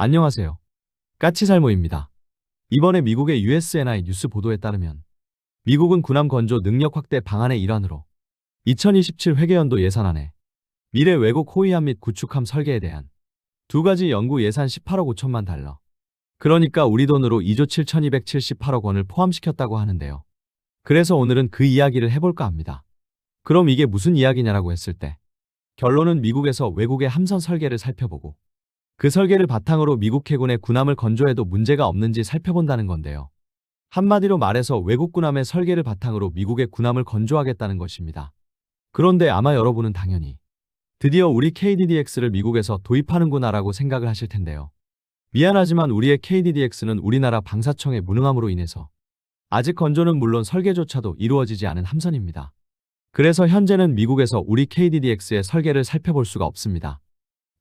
안녕하세요. 까치살모입니다. 이번에 미국의 USNI 뉴스 보도에 따르면 미국은 군함 건조 능력 확대 방안의 일환으로 2027 회계연도 예산안에 미래 왜곡 호위함 및 구축함 설계에 대한 두 가지 연구 예산 18억 5천만 달러, 그러니까 우리 돈으로 2조 7,278억 원을 포함시켰다고 하는데요. 그래서 오늘은 그 이야기를 해볼까 합니다. 그럼 이게 무슨 이야기냐라고 했을 때 결론은 미국에서 외국의 함선 설계를 살펴보고 그 설계를 바탕으로 미국 해군의 군함을 건조해도 문제가 없는지 살펴본다는 건데요. 한마디로 말해서 외국 군함의 설계를 바탕으로 미국의 군함을 건조하겠다는 것입니다. 그런데 아마 여러분은 당연히 드디어 우리 KDDX를 미국에서 도입하는구나라고 생각을 하실 텐데요. 미안하지만 우리의 KDDX는 우리나라 방사청의 무능함으로 인해서 아직 건조는 물론 설계조차도 이루어지지 않은 함선입니다. 그래서 현재는 미국에서 우리 KDDX의 설계를 살펴볼 수가 없습니다.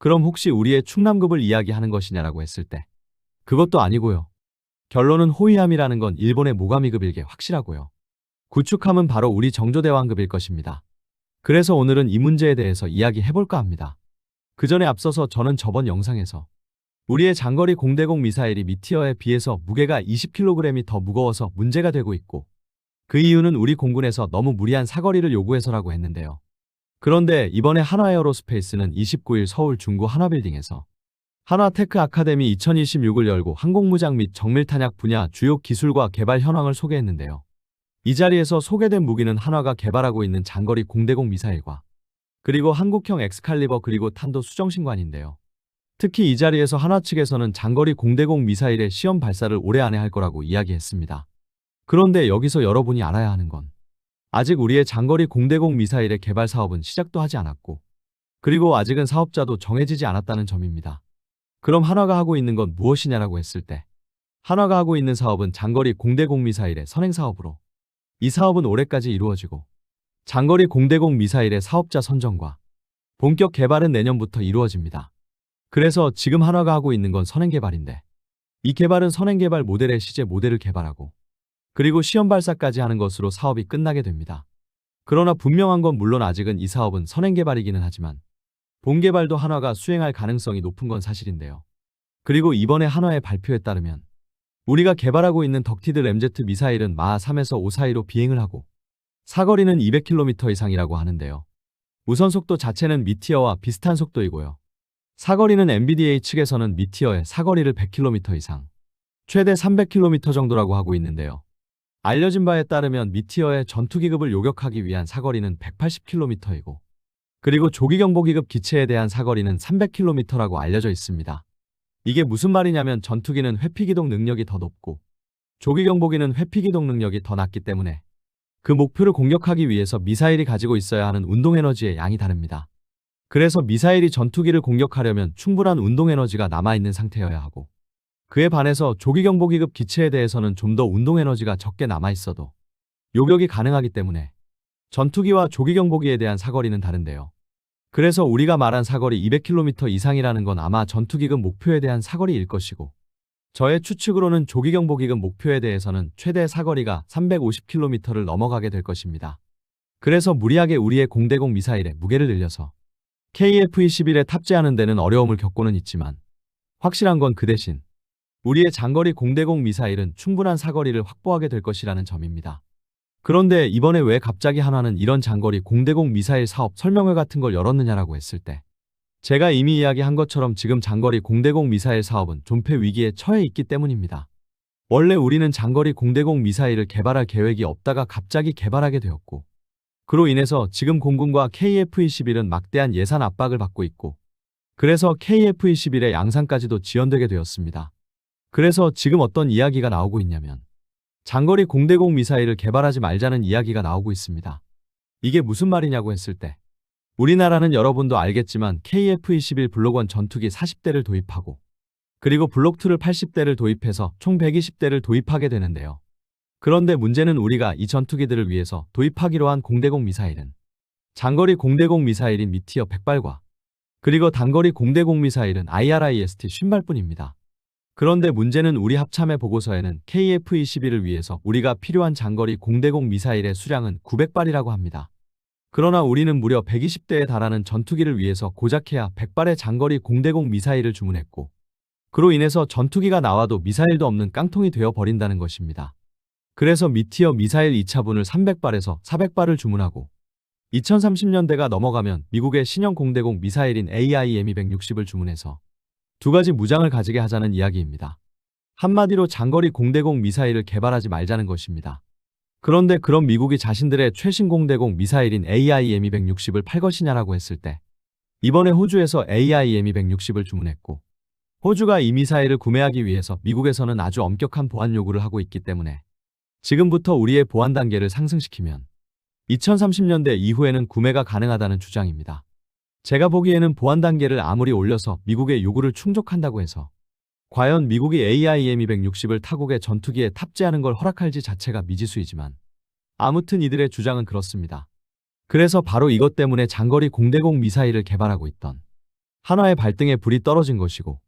그럼 혹시 우리의 충남급을 이야기하는 것이냐라고 했을 때 그것도 아니고요. 결론은 호위함이라는 건 일본의 모가미급일 게 확실하고요. 구축함은 바로 우리 정조대왕급일 것입니다. 그래서 오늘은 이 문제에 대해서 이야기해볼까 합니다. 그 전에 앞서서 저는 저번 영상에서 우리의 장거리 공대공 미사일이 미티어에 비해서 무게가 20kg이 더 무거워서 문제가 되고 있고 그 이유는 우리 공군에서 너무 무리한 사거리를 요구해서라고 했는데요. 그런데 이번에 한화에어로스페이스는 29일 서울 중구 한화빌딩에서 한화테크 아카데미 2026을 열고 항공무장 및 정밀탄약 분야 주요 기술과 개발 현황을 소개했는데요. 이 자리에서 소개된 무기는 한화가 개발하고 있는 장거리 공대공 미사일과 그리고 한국형 엑스칼리버 그리고 탄도 수정신관인데요. 특히 이 자리에서 한화 측에서는 장거리 공대공 미사일의 시험 발사를 올해 안에 할 거라고 이야기했습니다. 그런데 여기서 여러분이 알아야 하는 건 아직 우리의 장거리 공대공 미사일의 개발 사업은 시작도 하지 않았고 그리고 아직은 사업자도 정해지지 않았다는 점입니다. 그럼 한화가 하고 있는 건 무엇이냐라고 했을 때 한화가 하고 있는 사업은 장거리 공대공 미사일의 선행 사업으로 이 사업은 올해까지 이루어지고 장거리 공대공 미사일의 사업자 선정과 본격 개발은 내년부터 이루어집니다. 그래서 지금 한화가 하고 있는 건 선행 개발인데 이 개발은 선행 개발 모델의 시제 모델을 개발하고 그리고 시험 발사까지 하는 것으로 사업이 끝나게 됩니다. 그러나 분명한 건 물론 아직은 이 사업은 선행 개발이기는 하지만 본 개발도 한화가 수행할 가능성이 높은 건 사실인데요. 그리고 이번에 한화의 발표에 따르면 우리가 개발하고 있는 덕티드 램제트 미사일은 마하 3에서 5 사이로 비행을 하고 사거리는 200km 이상이라고 하는데요. 우선 속도 자체는 미티어와 비슷한 속도이고요. 사거리는 MBDA 측에서는 미티어의 사거리를 100km 이상, 최대 300km 정도라고 하고 있는데요. 알려진 바에 따르면 미티어의 전투기급을 요격하기 위한 사거리는 180km이고 그리고 조기경보기급 기체에 대한 사거리는 300km라고 알려져 있습니다. 이게 무슨 말이냐면 전투기는 회피기동 능력이 더 높고 조기경보기는 회피기동 능력이 더 낮기 때문에 그 목표를 공격하기 위해서 미사일이 가지고 있어야 하는 운동에너지의 양이 다릅니다. 그래서 미사일이 전투기를 공격하려면 충분한 운동에너지가 남아있는 상태여야 하고 그에 반해서 조기경보기급 기체에 대해서는 좀 더 운동에너지가 적게 남아있어도 요격이 가능하기 때문에 전투기와 조기경보기에 대한 사거리는 다른데요. 그래서 우리가 말한 사거리 200km 이상이라는 건 아마 전투기급 목표에 대한 사거리일 것이고 저의 추측으로는 조기경보기급 목표에 대해서는 최대 사거리가 350km를 넘어가게 될 것입니다. 그래서 무리하게 우리의 공대공 미사일의 무게를 늘려서 KF-21에 탑재하는 데는 어려움을 겪고는 있지만 확실한 건 그 대신 우리의 장거리 공대공 미사일은 충분한 사거리를 확보하게 될 것이라는 점입니다. 그런데 이번에 왜 갑자기 한화는 이런 장거리 공대공 미사일 사업 설명회 같은 걸 열었느냐라고 했을 때 제가 이미 이야기한 것처럼 지금 장거리 공대공 미사일 사업은 존폐 위기에 처해 있기 때문입니다. 원래 우리는 장거리 공대공 미사일을 개발할 계획이 없다가 갑자기 개발하게 되었고 그로 인해서 지금 공군과 KF-21은 막대한 예산 압박을 받고 있고 그래서 KF-21의 양산까지도 지연되게 되었습니다. 그래서 지금 어떤 이야기가 나오고 있냐면 장거리 공대공 미사일을 개발하지 말자는 이야기가 나오고 있습니다. 이게 무슨 말이냐고 했을 때 우리나라는 여러분도 알겠지만 KF-21 블록 1 전투기 40대를 도입하고 그리고 블록 2를 80대를 도입해서 총 120대를 도입하게 되는데요. 그런데 문제는 우리가 이 전투기들을 위해서 도입하기로 한 공대공 미사일은 장거리 공대공 미사일인 미티어 100발과 그리고 단거리 공대공 미사일은 IRIS-T 50발뿐입니다. 그런데 문제는 우리 합참의 보고서에는 KF-21을 위해서 우리가 필요한 장거리 공대공 미사일의 수량은 900발이라고 합니다. 그러나 우리는 무려 120대에 달하는 전투기를 위해서 고작 해야 100발의 장거리 공대공 미사일을 주문했고 그로 인해서 전투기가 나와도 미사일도 없는 깡통이 되어 버린다는 것입니다. 그래서 미티어 미사일 2차분을 300발에서 400발을 주문하고 2030년대가 넘어가면 미국의 신형 공대공 미사일인 AIM-260을 주문해서 두 가지 무장을 가지게 하자는 이야기입니다. 한마디로 장거리 공대공 미사일을 개발하지 말자는 것입니다. 그런데 그럼 미국이 자신들의 최신 공대공 미사일인 AIM-260을 팔 것이냐라고 했을 때 이번에 호주에서 AIM-260을 주문했고 호주가 이 미사일을 구매하기 위해서 미국에서는 아주 엄격한 보안 요구를 하고 있기 때문에 지금부터 우리의 보안 단계를 상승시키면 2030년대 이후에는 구매가 가능하다는 주장입니다. 제가 보기에는 보안 단계를 아무리 올려서 미국의 요구를 충족한다고 해서 과연 미국이 AIM-260을 타국의 전투기에 탑재하는 걸 허락할지 자체가 미지수이지만 아무튼 이들의 주장은 그렇습니다. 그래서 바로 이것 때문에 장거리 공대공 미사일을 개발하고 있던 한화의 발등에 불이 떨어진 것이고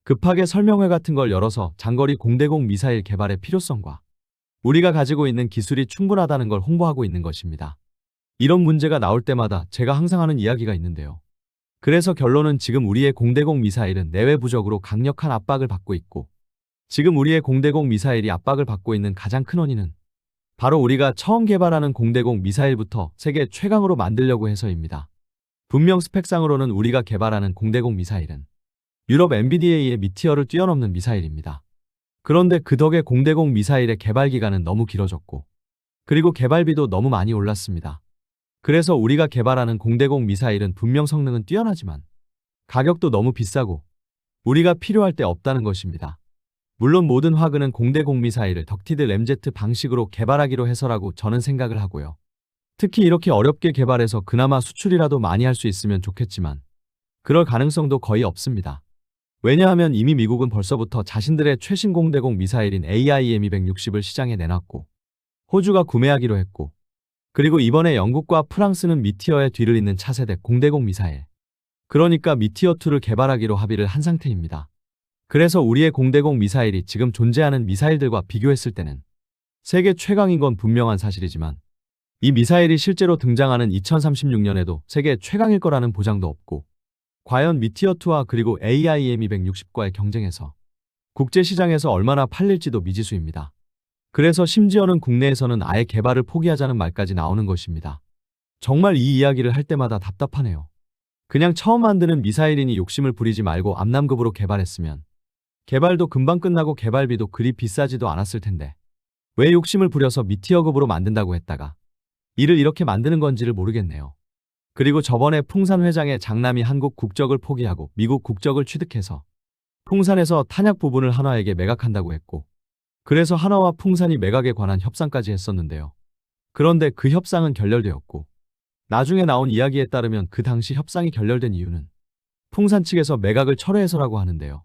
급하게 설명회 같은 걸 열어서 장거리 공대공 미사일 개발의 필요성과 우리가 가지고 있는 기술이 충분하다는 걸 홍보하고 있는 것입니다. 이런 문제가 나올 때마다 제가 항상 하는 이야기가 있는데요. 그래서 결론은 지금 우리의 공대공 미사일은 내외부적으로 강력한 압박을 받고 있고 지금 우리의 공대공 미사일이 압박을 받고 있는 가장 큰 원인은 바로 우리가 처음 개발하는 공대공 미사일부터 세계 최강으로 만들려고 해서입니다. 분명 스펙상으로는 우리가 개발하는 공대공 미사일은 유럽 MBDA의 미티어를 뛰어넘는 미사일입니다. 그런데 그 덕에 공대공 미사일의 개발 기간은 너무 길어졌고 그리고 개발비도 너무 많이 올랐습니다. 그래서 우리가 개발하는 공대공 미사일은 분명 성능은 뛰어나지만 가격도 너무 비싸고 우리가 필요할 때 없다는 것입니다. 물론 모든 화근은 공대공 미사일을 덕티드 램제트 방식으로 개발하기로 해서라고 저는 생각을 하고요. 특히 이렇게 어렵게 개발해서 그나마 수출이라도 많이 할 수 있으면 좋겠지만 그럴 가능성도 거의 없습니다. 왜냐하면 이미 미국은 벌써부터 자신들의 최신 공대공 미사일인 AIM-260을 시장에 내놨고 호주가 구매하기로 했고 그리고 이번에 영국과 프랑스는 미티어의 뒤를 잇는 차세대 공대공 미사일 그러니까 미티어2를 개발하기로 합의를 한 상태입니다. 그래서 우리의 공대공 미사일이 지금 존재하는 미사일들과 비교했을 때는 세계 최강인 건 분명한 사실이지만 이 미사일이 실제로 등장하는 2036년에도 세계 최강일 거라는 보장도 없고 과연 미티어2와 그리고 AIM-260과의 경쟁에서 국제시장에서 얼마나 팔릴지도 미지수입니다. 그래서 심지어는 국내에서는 아예 개발을 포기하자는 말까지 나오는 것입니다. 정말 이 이야기를 할 때마다 답답하네요. 그냥 처음 만드는 미사일이니 욕심을 부리지 말고 암남급으로 개발했으면 개발도 금방 끝나고 개발비도 그리 비싸지도 않았을 텐데 왜 욕심을 부려서 미티어급으로 만든다고 했다가 이를 이렇게 만드는 건지를 모르겠네요. 그리고 저번에 풍산 회장의 장남이 한국 국적을 포기하고 미국 국적을 취득해서 풍산에서 탄약 부분을 한화에게 매각한다고 했고 그래서 한화와 풍산이 매각에 관한 협상까지 했었는데요. 그런데 그 협상은 결렬되었고 나중에 나온 이야기에 따르면 그 당시 협상이 결렬된 이유는 풍산 측에서 매각을 철회해서라고 하는데요.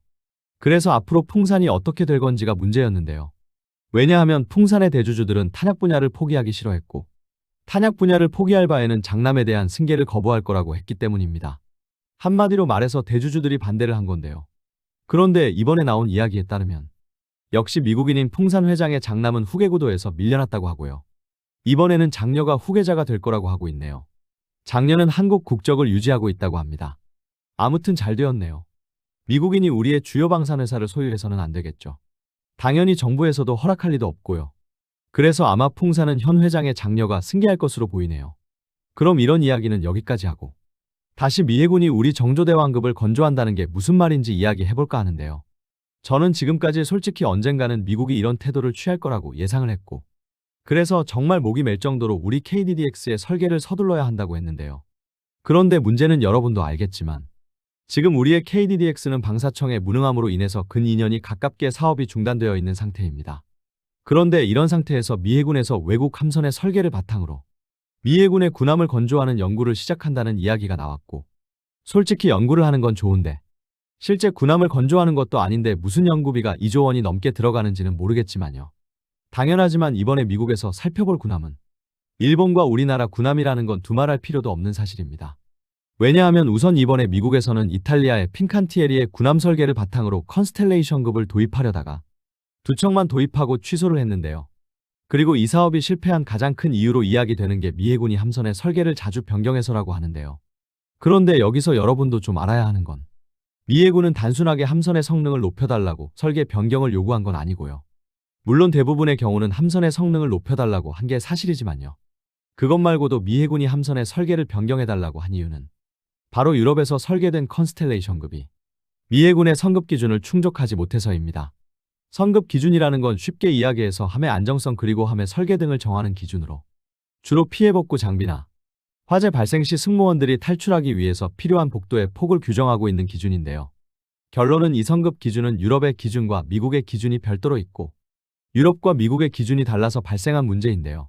그래서 앞으로 풍산이 어떻게 될 건지가 문제였는데요. 왜냐하면 풍산의 대주주들은 탄약 분야를 포기하기 싫어했고 탄약 분야를 포기할 바에는 장남에 대한 승계를 거부할 거라고 했기 때문입니다. 한마디로 말해서 대주주들이 반대를 한 건데요. 그런데 이번에 나온 이야기에 따르면 역시 미국인인 풍산 회장의 장남은 후계 구도에서 밀려났다고 하고요. 이번에는 장녀가 후계자가 될 거라고 하고 있네요. 장녀는 한국 국적을 유지하고 있다고 합니다. 아무튼 잘 되었네요. 미국인이 우리의 주요 방산회사를 소유해서는 안 되겠죠. 당연히 정부에서도 허락할 리도 없고요. 그래서 아마 풍산은 현 회장의 장녀가 승계할 것으로 보이네요. 그럼 이런 이야기는 여기까지 하고 다시 미 해군이 우리 정조대왕급을 건조한다는 게 무슨 말인지 이야기해볼까 하는데요. 저는 지금까지 솔직히 언젠가는 미국이 이런 태도를 취할 거라고 예상을 했고 그래서 정말 목이 맬 정도로 우리 KDDX의 설계를 서둘러야 한다고 했는데요. 그런데 문제는 여러분도 알겠지만 지금 우리의 KDDX는 방사청의 무능함으로 인해서 근 2년이 가깝게 사업이 중단되어 있는 상태입니다. 그런데 이런 상태에서 미 해군에서 외국 함선의 설계를 바탕으로 미 해군의 군함을 건조하는 연구를 시작한다는 이야기가 나왔고 솔직히 연구를 하는 건 좋은데 실제 군함을 건조하는 것도 아닌데 무슨 연구비가 2조 원이 넘게 들어가는지는 모르겠지만요. 당연하지만 이번에 미국에서 살펴볼 군함은 일본과 우리나라 군함이라는 건 두말할 필요도 없는 사실입니다. 왜냐하면 우선 이번에 미국에서는 이탈리아의 핀칸티에리의 군함 설계를 바탕으로 컨스텔레이션급을 도입하려다가 두 척만 도입하고 취소를 했는데요. 그리고 이 사업이 실패한 가장 큰 이유로 이야기되는 게 미 해군이 함선의 설계를 자주 변경해서라고 하는데요. 그런데 여기서 여러분도 좀 알아야 하는 건 미 해군은 단순하게 함선의 성능을 높여달라고 설계 변경을 요구한 건 아니고요. 물론 대부분의 경우는 함선의 성능을 높여달라고 한 게 사실이지만요. 그것 말고도 미 해군이 함선의 설계를 변경해달라고 한 이유는 바로 유럽에서 설계된 컨스텔레이션급이 미 해군의 성급 기준을 충족하지 못해서입니다. 성급 기준이라는 건 쉽게 이야기해서 함의 안정성 그리고 함의 설계 등을 정하는 기준으로 주로 피해복구 장비나 화재 발생 시 승무원들이 탈출하기 위해서 필요한 복도의 폭을 규정하고 있는 기준인데요. 결론은 이 성급 기준은 유럽의 기준과 미국의 기준이 별도로 있고 유럽과 미국의 기준이 달라서 발생한 문제인데요.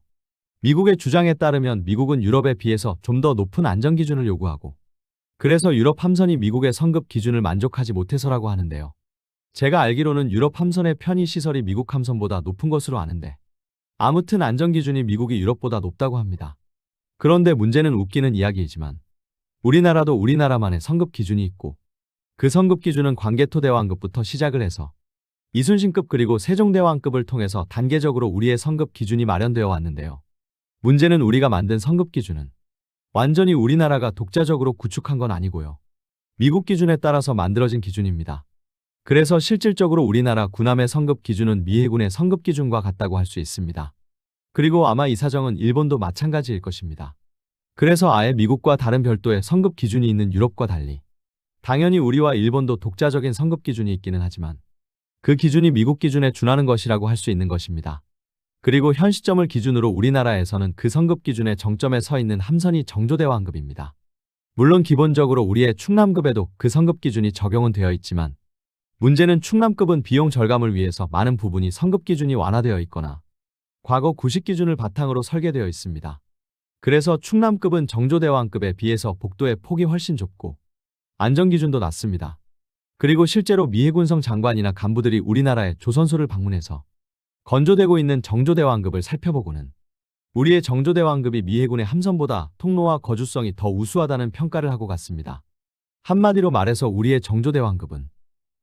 미국의 주장에 따르면 미국은 유럽에 비해서 좀 더 높은 안전 기준을 요구하고 그래서 유럽 함선이 미국의 성급 기준을 만족하지 못해서라고 하는데요. 제가 알기로는 유럽 함선의 편의 시설이 미국 함선보다 높은 것으로 아는데 아무튼 안전 기준이 미국이 유럽보다 높다고 합니다. 그런데 문제는 웃기는 이야기이지만 우리나라도 우리나라만의 성급 기준이 있고 그 성급 기준은 광개토대왕급부터 시작을 해서 이순신급 그리고 세종대왕급을 통해서 단계적으로 우리의 성급 기준이 마련되어 왔는데요. 문제는 우리가 만든 성급 기준은 완전히 우리나라가 독자적으로 구축한 건 아니고요. 미국 기준에 따라서 만들어진 기준입니다. 그래서 실질적으로 우리나라 군함의 성급 기준은 미 해군의 성급 기준과 같다고 할 수 있습니다. 그리고 아마 이 사정은 일본도 마찬가지일 것입니다. 그래서 아예 미국과 다른 별도의 성급 기준이 있는 유럽과 달리 당연히 우리와 일본도 독자적인 성급 기준이 있기는 하지만 그 기준이 미국 기준에 준하는 것이라고 할 수 있는 것입니다. 그리고 현 시점을 기준으로 우리나라에서는 그 성급 기준의 정점에 서 있는 함선이 정조대왕급입니다. 물론 기본적으로 우리의 충남급에도 그 성급 기준이 적용은 되어 있지만 문제는 충남급은 비용 절감을 위해서 많은 부분이 성급 기준이 완화되어 있거나 과거 구식 기준을 바탕으로 설계되어 있습니다. 그래서 충남급은 정조대왕급에 비해서 복도의 폭이 훨씬 좁고 안전 기준도 낮습니다. 그리고 실제로 미 해군성 장관이나 간부들이 우리나라의 조선소를 방문해서 건조되고 있는 정조대왕급을 살펴보고는 우리의 정조대왕급이 미 해군의 함선보다 통로와 거주성이 더 우수하다는 평가를 하고 갔습니다. 한마디로 말해서 우리의 정조대왕급은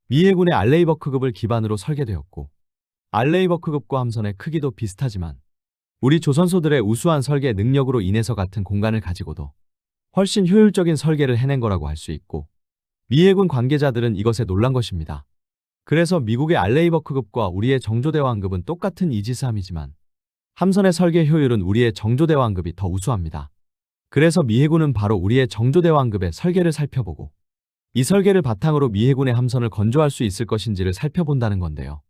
미 해군의 알레이버크급을 기반으로 설계되었고 알레이버크급과 함선의 크기도 비슷하지만 우리 조선소들의 우수한 설계 능력으로 인해서 같은 공간을 가지고도 훨씬 효율적인 설계를 해낸 거라고 할 수 있고 미 해군 관계자들은 이것에 놀란 것입니다. 그래서 미국의 알레이버크급과 우리의 정조대왕급은 똑같은 이지스함이지만 함선의 설계 효율은 우리의 정조대왕급이 더 우수합니다. 그래서 미 해군은 바로 우리의 정조대왕급의 설계를 살펴보고 이 설계를 바탕으로 미 해군의 함선을 건조할 수 있을 것인지를 살펴본다는 건데요.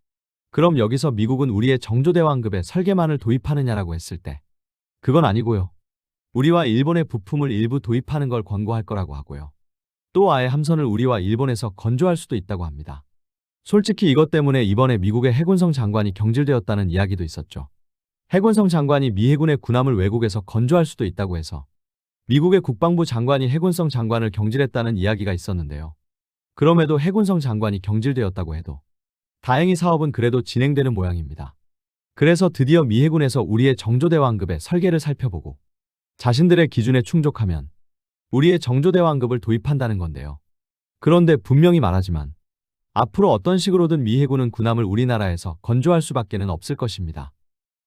그럼 여기서 미국은 우리의 정조대왕급의 설계만을 도입하느냐라고 했을 때 그건 아니고요. 우리와 일본의 부품을 일부 도입하는 걸 권고할 거라고 하고요. 또 아예 함선을 우리와 일본에서 건조할 수도 있다고 합니다. 솔직히 이것 때문에 이번에 미국의 해군성 장관이 경질되었다는 이야기도 있었죠. 해군성 장관이 미 해군의 군함을 외국에서 건조할 수도 있다고 해서 미국의 국방부 장관이 해군성 장관을 경질했다는 이야기가 있었는데요. 그럼에도 해군성 장관이 경질되었다고 해도 다행히 사업은 그래도 진행되는 모양입니다. 그래서 드디어 미 해군에서 우리의 정조대왕급의 설계를 살펴보고 자신들의 기준에 충족하면 우리의 정조대왕급을 도입한다는 건데요. 그런데 분명히 말하지만 앞으로 어떤 식으로든 미 해군은 군함을 우리나라에서 건조할 수밖에는 없을 것입니다.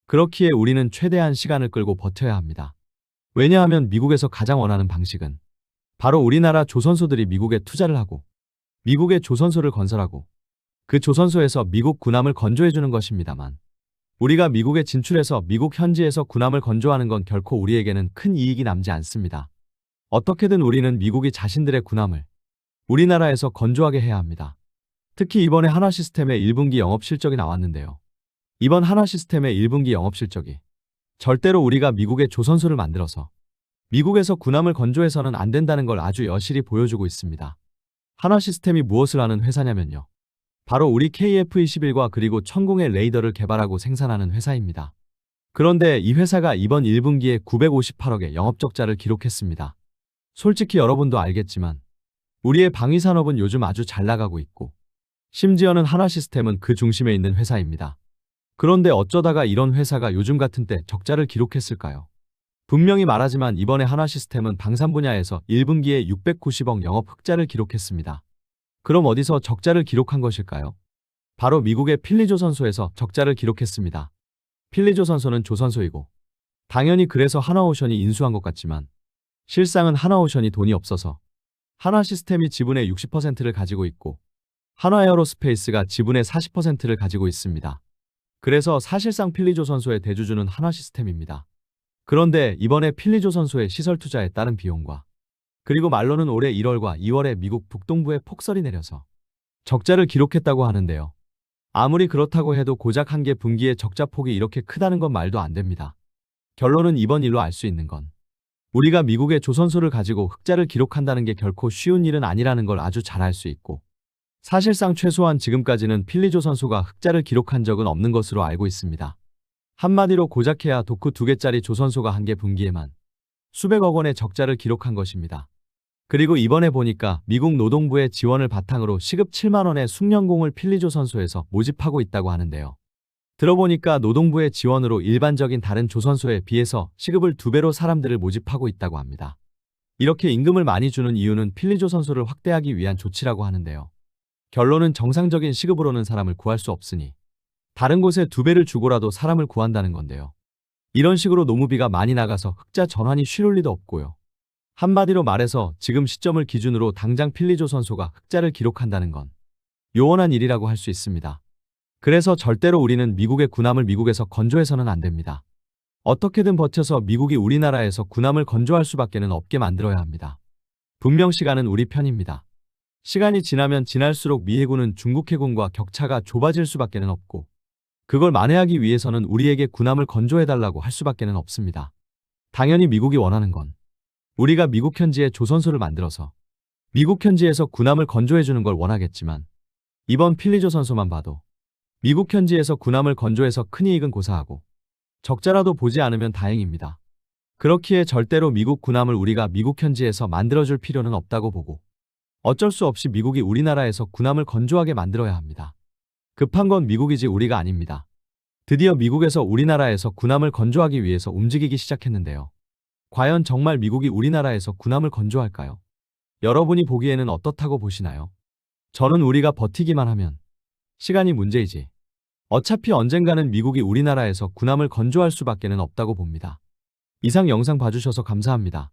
그렇기에 우리는 최대한 시간을 끌고 버텨야 합니다. 왜냐하면 미국에서 가장 원하는 방식은 바로 우리나라 조선소들이 미국에 투자를 하고 미국의 조선소를 건설하고 그 조선소에서 미국 군함을 건조해주는 것입니다만 우리가 미국에 진출해서 미국 현지에서 군함을 건조하는 건 결코 우리에게는 큰 이익이 남지 않습니다. 어떻게든 우리는 미국이 자신들의 군함을 우리나라에서 건조하게 해야 합니다. 특히 이번에 하나시스템의 1분기 영업실적이 나왔는데요. 이번 하나시스템의 1분기 영업실적이 절대로 우리가 미국의 조선소를 만들어서 미국에서 군함을 건조해서는 안 된다는 걸 아주 여실히 보여주고 있습니다. 하나시스템이 무엇을 하는 회사냐면요. 바로 우리 KF-21과 그리고 천공의 레이더를 개발하고 생산하는 회사입니다. 그런데 이 회사가 이번 1분기에 958억의 영업적자를 기록했습니다. 솔직히 여러분도 알겠지만 우리의 방위산업은 요즘 아주 잘 나가고 있고 심지어는 하나시스템은 그 중심에 있는 회사입니다. 그런데 어쩌다가 이런 회사가 요즘 같은 때 적자를 기록했을까요? 분명히 말하지만 이번에 하나시스템은 방산 분야에서 1분기에 690억 영업 흑자를 기록했습니다. 그럼 어디서 적자를 기록한 것일까요? 바로 미국의 필리조선소에서 적자를 기록했습니다. 필리조선소는 조선소이고 당연히 그래서 하나오션이 인수한 것 같지만 실상은 하나오션이 돈이 없어서 한화 시스템이 지분의 60%를 가지고 있고 한화에어로스페이스가 지분의 40%를 가지고 있습니다. 그래서 사실상 필리조선소의 대주주는 한화 시스템입니다. 그런데 이번에 필리조선소의 시설 투자에 따른 비용과 그리고 말로는 올해 1월과 2월에 미국 북동부에 폭설이 내려서 적자를 기록했다고 하는데요. 아무리 그렇다고 해도 고작 한 개 분기의 적자 폭이 이렇게 크다는 건 말도 안 됩니다. 결론은 이번 일로 알 수 있는 건 우리가 미국의 조선소를 가지고 흑자를 기록한다는 게 결코 쉬운 일은 아니라는 걸 아주 잘 알 수 있고 사실상 최소한 지금까지는 필리조선소가 흑자를 기록한 적은 없는 것으로 알고 있습니다. 한마디로 고작해야 도크 2개짜리 조선소가 한 개 분기에만 수백억 원의 적자를 기록한 것입니다. 그리고 이번에 보니까 미국 노동부의 지원을 바탕으로 시급 7만 원의 숙련공을 필리조선소에서 모집하고 있다고 하는데요. 들어보니까 노동부의 지원으로 일반적인 다른 조선소에 비해서 시급을 2배로 사람들을 모집하고 있다고 합니다. 이렇게 임금을 많이 주는 이유는 필리조선소를 확대하기 위한 조치라고 하는데요. 결론은 정상적인 시급으로는 사람을 구할 수 없으니 다른 곳에 2배를 주고라도 사람을 구한다는 건데요. 이런 식으로 노무비가 많이 나가서 흑자 전환이 쉬울 리도 없고요. 한마디로 말해서 지금 시점을 기준으로 당장 필리조선소가 흑자를 기록한다는 건 요원한 일이라고 할 수 있습니다. 그래서 절대로 우리는 미국의 군함을 미국에서 건조해서는 안 됩니다. 어떻게든 버텨서 미국이 우리나라에서 군함을 건조할 수밖에는 없게 만들어야 합니다. 분명 시간은 우리 편입니다. 시간이 지나면 지날수록 미 해군은 중국 해군과 격차가 좁아질 수밖에는 없고 그걸 만회하기 위해서는 우리에게 군함을 건조해달라고 할 수밖에는 없습니다. 당연히 미국이 원하는 건 우리가 미국 현지에 조선소를 만들어서 미국 현지에서 군함을 건조해주는 걸 원하겠지만 이번 필리조선소만 봐도 미국 현지에서 군함을 건조해서 큰 이익은 고사하고 적자라도 보지 않으면 다행입니다. 그렇기에 절대로 미국 군함을 우리가 미국 현지에서 만들어줄 필요는 없다고 보고 어쩔 수 없이 미국이 우리나라에서 군함을 건조하게 만들어야 합니다. 급한 건 미국이지 우리가 아닙니다. 드디어 미국에서 우리나라에서 군함을 건조하기 위해서 움직이기 시작했는데요. 과연 정말 미국이 우리나라에서 군함을 건조할까요? 여러분이 보기에는 어떻다고 보시나요? 저는 우리가 버티기만 하면 시간이 문제이지 어차피 언젠가는 미국이 우리나라에서 군함을 건조할 수밖에는 없다고 봅니다. 이상 영상 봐주셔서 감사합니다.